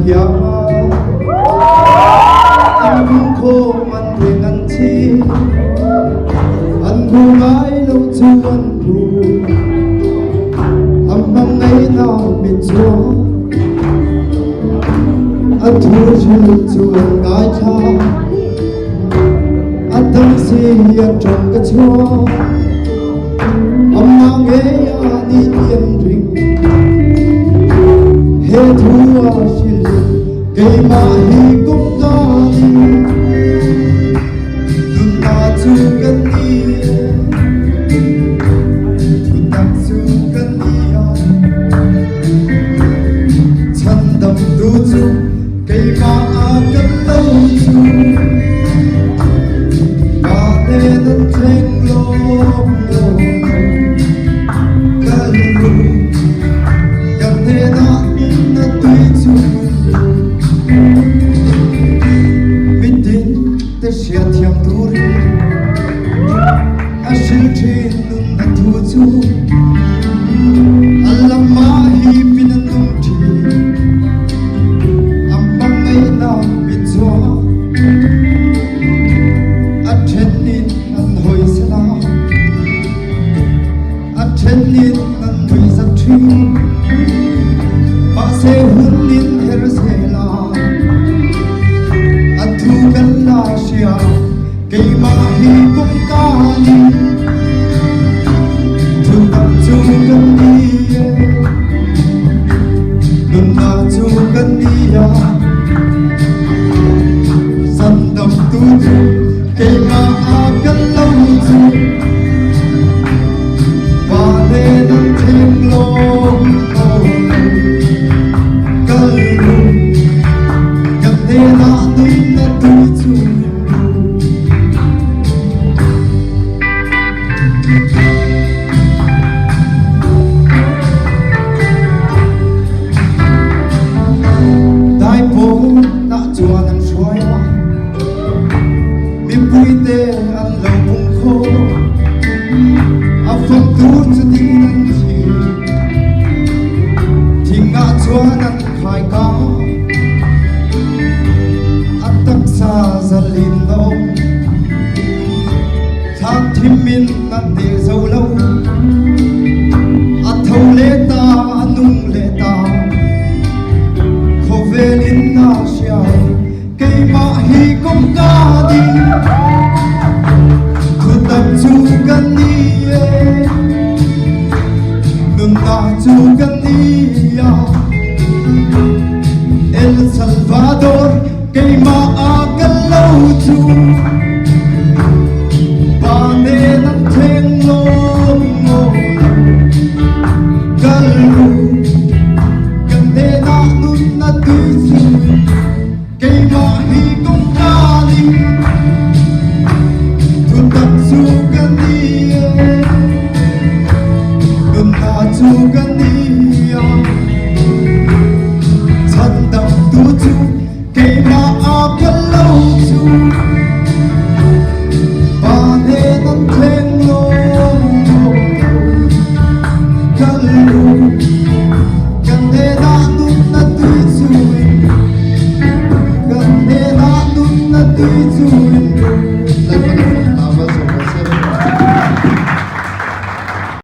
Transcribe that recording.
piama anh cũng khô man thuyền anh chi anh bu mãi lâu chưa anh bu anh mong ấy nào biết chúa anh thua chưa anh ngái cha anh tâm si anh trong cái chúa ông mang nghe đi tiền rình he thua xin cây mà hi cũng ta đi đừng ta chu cần đi tu tăng chu cần đi chân đầm tu chu cây mà cần lâu chu và nên thanh lom sia thiam turi a shil thin nun na thu chu alama hi pin num thi ambang ai na bi cho a then nin an hoi sala a then nin an hoi sa thi ba se hun nin her se la a thu kan la sia cây mà hi cũng ca đi thương tâm chu cần đi đừng nào chu cần đi sân đầm tu chu cây mà cần lâu chu và nên ăn thêm lom cần nên ăn đúng là tu chu đại phố đã chùa nằm xoay miền vui tê ăn lâu vùng khô áo phong tú cho đi năn gì thì ngã chùa năn khai cá ăn tắc xa ra lìn đâu thang thêm min năn để dâu lâu ăn thâu lê ta ăn nung lê ta về đến na sia cây mà hi cũng ca đi tu tập chu cần đi đừng na chu cần đi El Salvador cây mà cần lâu chu